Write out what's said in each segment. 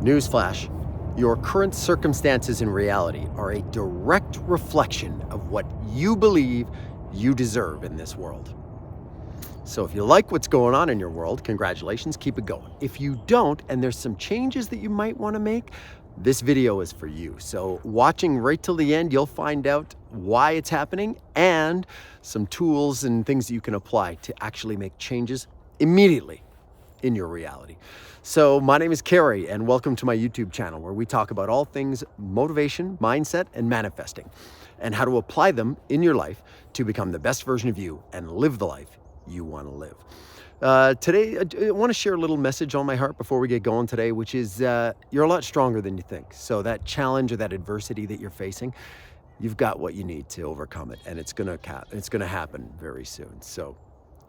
Newsflash, your current circumstances in reality are a direct reflection of what you believe you deserve in this world. So if you like what's going on in your world, congratulations, keep it going. If you don't, and there's some changes that you might want to make, this video is for you. So watching right till the end, you'll find out why it's happening and some tools and things that you can apply to actually make changes immediately in your reality. So my name is Carey, and welcome to my YouTube channel, where we talk about all things motivation, mindset, and manifesting, and how to apply them in your life to become the best version of you and live the life you want to live. Today, I want to share a little message on my heart before we get going today, which is you're a lot stronger than you think. So that challenge or that adversity that you're facing, you've got what you need to overcome it, and it's gonna happen very soon. So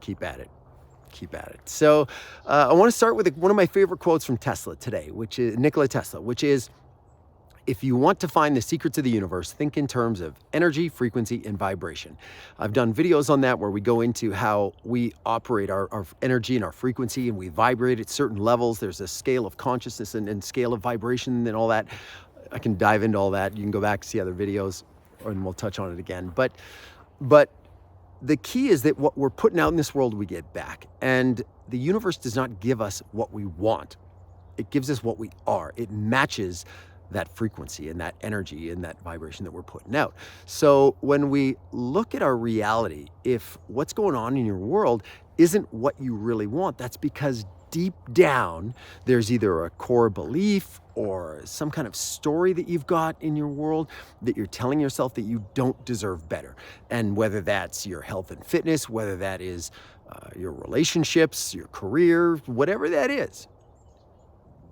keep at it. Keep at it. So I want to start with one of my favorite quotes from Tesla today, which is Nikola Tesla, which is, if you want to find the secrets of the universe, think in terms of energy, frequency, and vibration. I've done videos on that where we go into how we operate our energy and our frequency, and we vibrate at certain levels. There's a scale of consciousness and scale of vibration and all that. I can dive into all that. You can go back and see other videos, and we'll touch on it again. But the key is that what we're putting out in this world, we get back. And the universe does not give us what we want. It gives us what we are. It matches that frequency and that energy and that vibration that we're putting out. So when we look at our reality, if what's going on in your world isn't what you really want, that's because deep down, there's either a core belief or some kind of story that you've got in your world that you're telling yourself that you don't deserve better. And whether that's your health and fitness, whether that is your relationships, your career, whatever that is,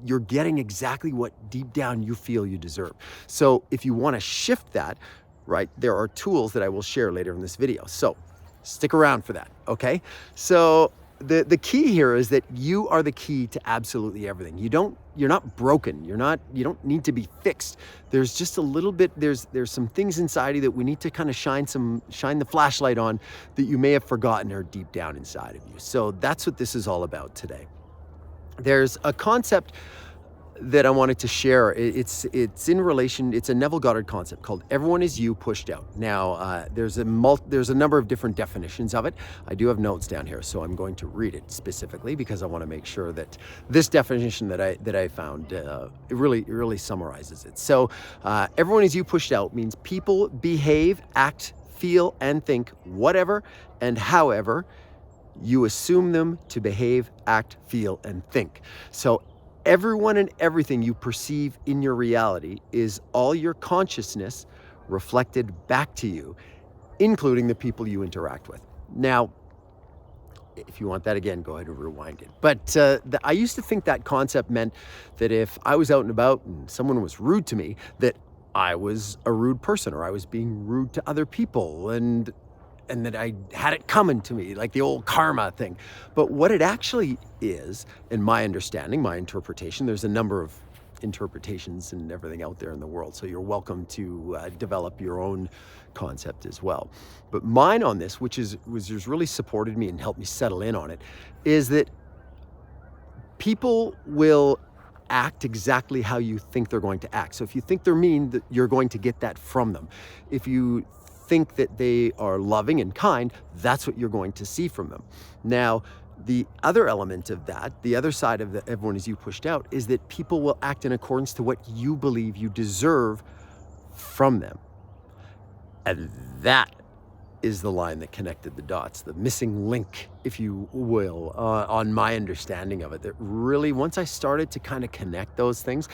you're getting exactly what deep down you feel you deserve. So if you want to shift that, right, there are tools that I will share later in this video. So stick around for that, okay? So the key here is that you are the key to absolutely everything. You're not broken. You don't need to be fixed. There's just a little bit, there's some things inside you that we need to kind of shine the flashlight on that you may have forgotten are deep down inside of you. So that's what this is all about today. There's a concept that I wanted to share. It's a Neville Goddard concept called "Everyone is you pushed out." Now, there's a number of different definitions of it. I do have notes down here, so I'm going to read it specifically because I want to make sure that this definition that I found it really summarizes it. So, everyone is you pushed out means people behave, act, feel, and think whatever and however you assume them to behave, act, feel, and think. So everyone and everything you perceive in your reality is all your consciousness reflected back to you, including the people you interact with. Now, if you want that again, go ahead and rewind it. But I used to think that concept meant that if I was out and about and someone was rude to me, that I was a rude person, or I was being rude to other people, and that I had it coming to me, like the old karma thing. But what it actually is, in my understanding, my interpretation, there's a number of interpretations and everything out there in the world, so you're welcome to develop your own concept as well. But mine on this, which has really supported me and helped me settle in on it, is that people will act exactly how you think they're going to act. So if you think they're mean, that you're going to get that from them. If you think that they are loving and kind, that's what you're going to see from them. Now, the other element of that, the other side of the everyone is you pushed out, is that people will act in accordance to what you believe you deserve from them. And that is the line that connected the dots, the missing link, if you will, on my understanding of it. That really, once I started to kind of connect those things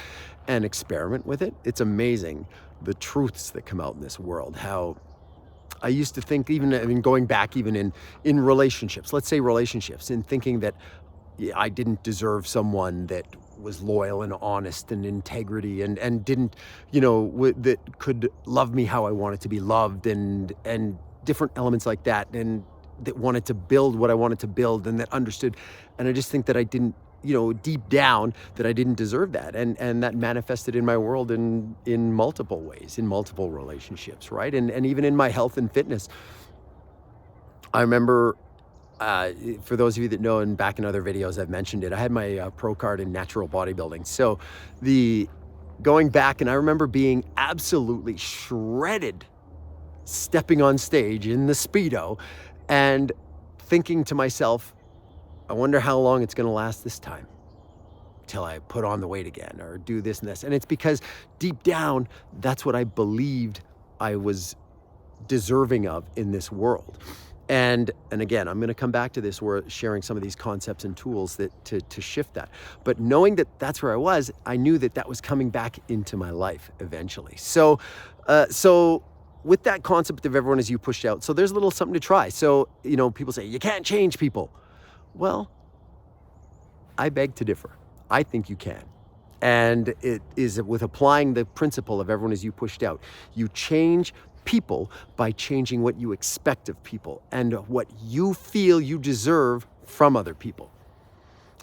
and experiment with it, it's amazing the truths that come out in this world. How I used to think, going back even in relationships, let's say relationships, in thinking that I didn't deserve someone that was loyal and honest and integrity and didn't, that could love me how I wanted to be loved, and different elements like that, and that wanted to build what I wanted to build, and that understood. And I just think that I didn't, deep down, that I didn't deserve that. And that manifested in my world in multiple ways, in multiple relationships, right? And even in my health and fitness. I remember For those of you that know, and back in other videos I've mentioned it, I had my pro card in natural bodybuilding. So going back, and I remember being absolutely shredded, stepping on stage in the Speedo and thinking to myself, I wonder how long it's gonna last this time till I put on the weight again or do this and this. And it's because deep down, that's what I believed I was deserving of in this world. And again, I'm going to come back to this. We're sharing some of these concepts and tools that to shift that. But knowing that that's where I was, I knew that that was coming back into my life eventually. So with that concept of everyone as you pushed out, so there's a little something to try. So, people say, you can't change people. Well, I beg to differ. I think you can. And it is with applying the principle of everyone as you pushed out. You change people by changing what you expect of people and what you feel you deserve from other people.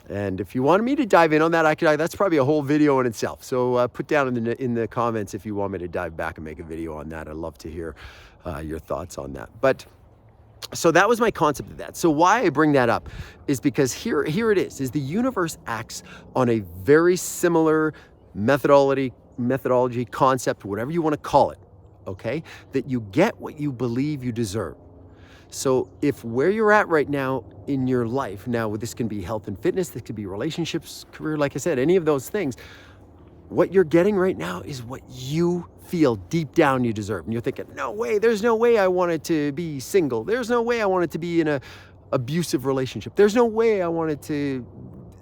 And if you wanted me to dive in on that, that's probably a whole video in itself. So put down in the comments if you want me to dive back and make a video on that. I'd love to hear your thoughts on that. But so that was my concept of that. So why I bring that up is because here it is the universe acts on a very similar methodology, concept, whatever you want to call it, okay? That you get what you believe you deserve. So if where you're at right now in your life, now this can be health and fitness, this could be relationships, career, like I said, any of those things, what you're getting right now is what you feel deep down you deserve. And you're thinking, no way, there's no way I wanted to be single. There's no way I wanted to be in a abusive relationship. There's no way I wanted to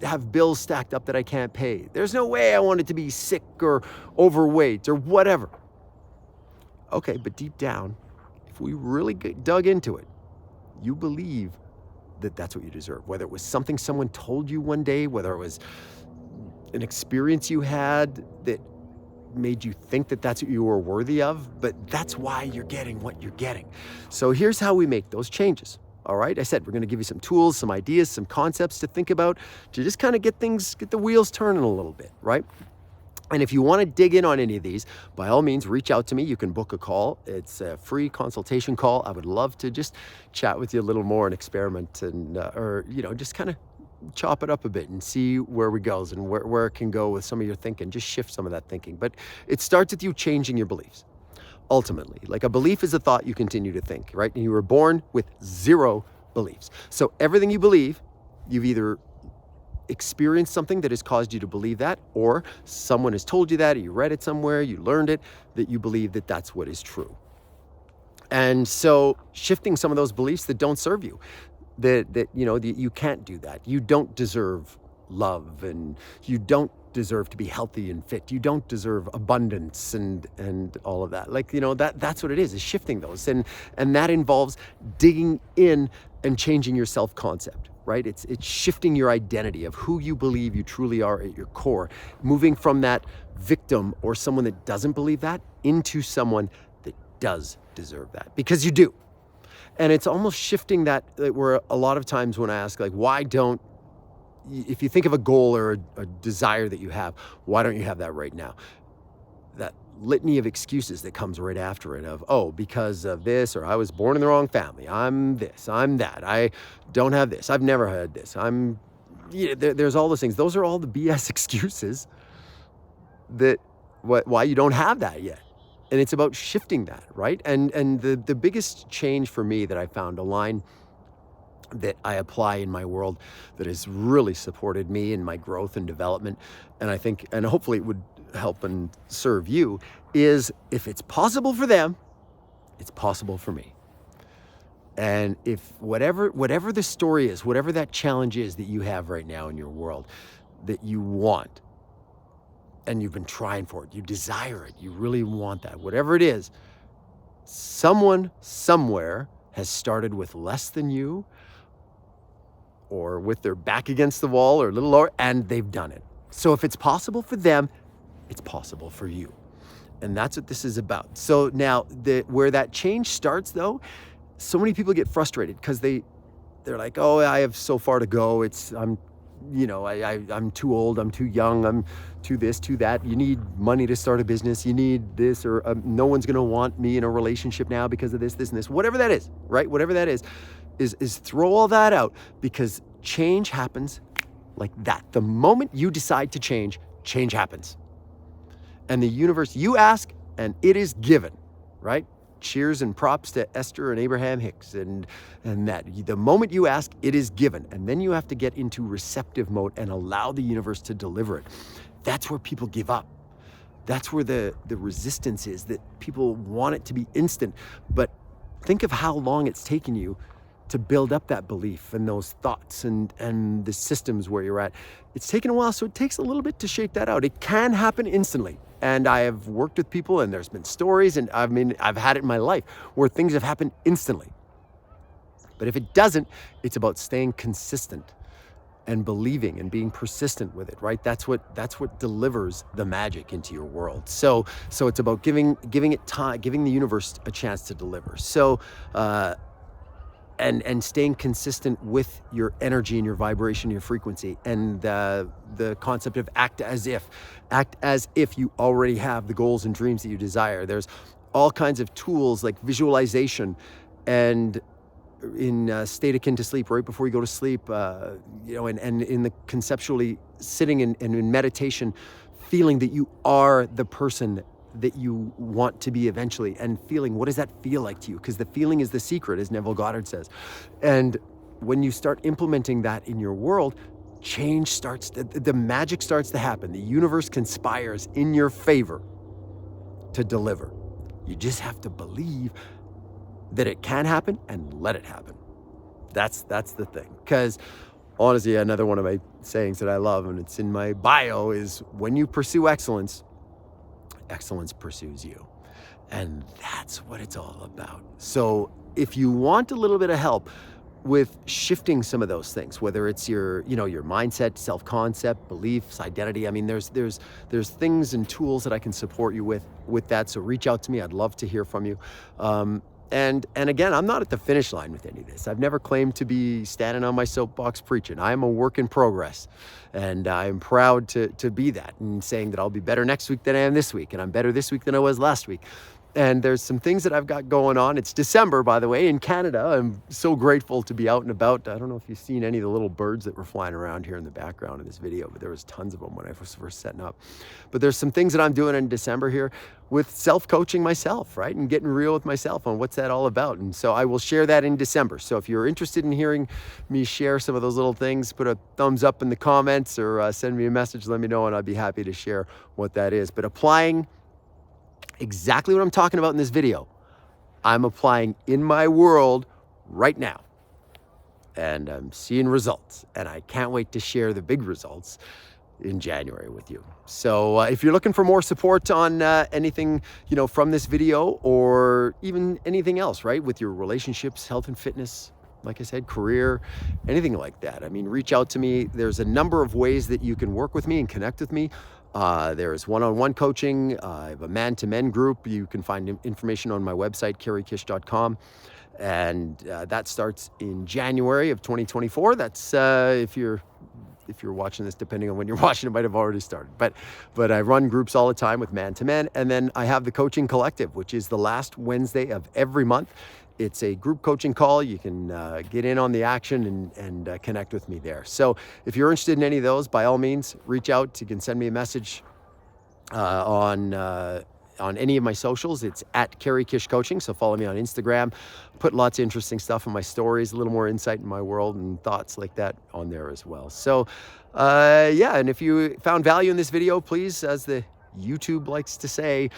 have bills stacked up that I can't pay. There's no way I wanted to be sick or overweight or whatever. Okay, but deep down, if we really dug into it, you believe that that's what you deserve. Whether it was something someone told you one day, whether it was an experience you had that made you think that that's what you were worthy of, but that's why you're getting what you're getting. So here's how we make those changes. All right, I said we're going to give you some tools, some ideas, some concepts to think about to just kind of get the wheels turning a little bit, right? And if you want to dig in on any of these, by all means, reach out to me. You can book a call. It's a free consultation call. I would love to just chat with you a little more and experiment and, just kind of chop it up a bit and see where we goes and where it can go with some of your thinking. Just shift some of that thinking. But it starts with you changing your beliefs. Ultimately, like a belief is a thought you continue to think, right? And you were born with zero beliefs. So everything you believe, you've either experienced something that has caused you to believe that, or someone has told you that, or you read it somewhere, you learned it, that you believe that that's what is true. And so shifting some of those beliefs that don't serve you, that you can't do that. You don't deserve love, and you don't deserve to be healthy and fit. You don't deserve abundance and all of that. That's what it is shifting those. And that involves digging in and changing your self-concept, right? It's shifting your identity of who you believe you truly are at your core, moving from that victim or someone that doesn't believe that into someone that does deserve that, because you do. And it's almost shifting that where a lot of times when I ask, if you think of a goal or a desire that you have, why don't you have that right now? That litany of excuses that comes right after it of, because of this, or I was born in the wrong family. I'm this, I'm that. I don't have this. I've never had this. There's all those things. Those are all the BS excuses why you don't have that yet. And it's about shifting that, right? And the biggest change for me that I found, a line that I apply in my world that has really supported me in my growth and development, and I think, and hopefully it would help and serve you, is if it's possible for them, it's possible for me. And if whatever the story is, whatever that challenge is that you have right now in your world that you want, and you've been trying for it, you desire it, you really want that, whatever it is, someone somewhere has started with less than you, or with their back against the wall or a little lower, and they've done it. So if it's possible for them, it's possible for you. And that's what this is about. So now where that change starts though, so many people get frustrated because they're like, I have so far to go. I'm too old, I'm too young, I'm too this, too that. You need money to start a business. You need this, or no one's gonna want me in a relationship now because of this, and this, whatever that is, right? Whatever that is. is throw all that out, because change happens like that. The moment you decide to change, change happens. And the universe, you ask and it is given, right? Cheers and props to Esther and Abraham Hicks and that. The moment you ask, it is given. And then you have to get into receptive mode and allow the universe to deliver it. That's where people give up. That's where the resistance is, that people want it to be instant. But think of how long it's taken you to build up that belief and those thoughts and the systems where you're at. It's taken a while, so it takes a little bit to shake that out. It can happen instantly. And I have worked with people, and there's been stories, and I've had it in my life where things have happened instantly. But if it doesn't, it's about staying consistent and believing and being persistent with it, right? That's what delivers the magic into your world. So it's about giving it time, giving the universe a chance to deliver. So and staying consistent with your energy and your vibration, your frequency, and the concept of act as if you already have the goals and dreams that you desire. There's all kinds of tools like visualization and in state akin to sleep, right before you go to sleep, and in the conceptually sitting in meditation, feeling that you are the person that you want to be eventually, and feeling, what does that feel like to you? Because the feeling is the secret, as Neville Goddard says. And when you start implementing that in your world, change starts, the magic starts to happen. The universe conspires in your favor to deliver. You just have to believe that it can happen and let it happen. That's the thing. Because honestly, another one of my sayings that I love, and it's in my bio, is when you pursue excellence, excellence pursues you. And that's what it's all about. So if you want a little bit of help with shifting some of those things, whether it's your mindset, self-concept, beliefs, identity, I mean, there's things and tools that I can support you with that. So reach out to me. I'd love to hear from you. And again, I'm not at the finish line with any of this. I've never claimed to be standing on my soapbox preaching. I am a work in progress, and I'm proud to be that, and saying that I'll be better next week than I am this week, and I'm better this week than I was last week. And there's some things that I've got going on. It's December, by the way, in Canada. I'm so grateful to be out and about. I don't know if you've seen any of the little birds that were flying around here in the background of this video, but there was tons of them when I was first setting up. But there's some things that I'm doing in December here with self-coaching myself, right? And getting real with myself on what's that all about. And so I will share that in December. So if you're interested in hearing me share some of those little things, put a thumbs up in the comments or send me a message, let me know, and I'd be happy to share what that is. But applying exactly what I'm talking about in this video, I'm applying in my world right now. And I'm seeing results. And I can't wait to share the big results in January with you. So if you're looking for more support on anything, from this video, or even anything else, right, with your relationships, health and fitness, like I said, career, anything like that, I mean, reach out to me. There's a number of ways that you can work with me and connect with me. There's one-on-one coaching. I have a man-to-men group. You can find information on my website, carykishcoaching.com. And that starts in January of 2024. That's if you're watching this, depending on when you're watching, it might have already started. But I run groups all the time with man-to-men. And then I have the Coaching Collective, which is the last Wednesday of every month. It's a group coaching call. You can get in on the action and connect with me there. So if you're interested in any of those, by all means, reach out. You can send me a message on any of my socials. It's at carykishcoaching. So follow me on Instagram. Put lots of interesting stuff in my stories, a little more insight in my world and thoughts like that on there as well. So and if you found value in this video, please, as the YouTube likes to say,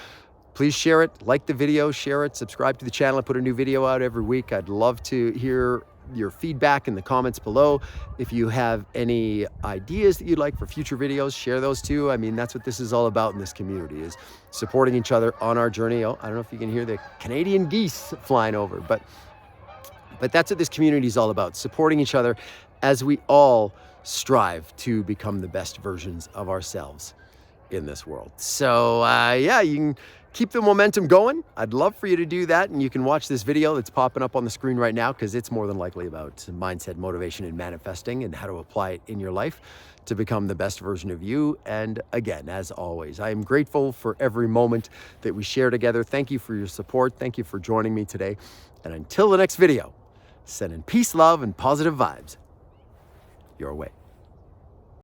please share it, like the video, share it, subscribe to the channel. I put a new video out every week. I'd love to hear your feedback in the comments below. If you have any ideas that you'd like for future videos, share those too. I mean, that's what this is all about in this community, is supporting each other on our journey. Oh, I don't know if you can hear the Canadian geese flying over, but that's what this community is all about, supporting each other as we all strive to become the best versions of ourselves in this world. So you can keep the momentum going. I'd love for you to do that, and you can watch this video that's popping up on the screen right now, because it's more than likely about mindset, motivation, and manifesting, and how to apply it in your life to become the best version of you. And again, as always, I am grateful for every moment that we share together. Thank you for your support. Thank you for joining me today. And until the next video, Sending peace, love, and positive vibes your way.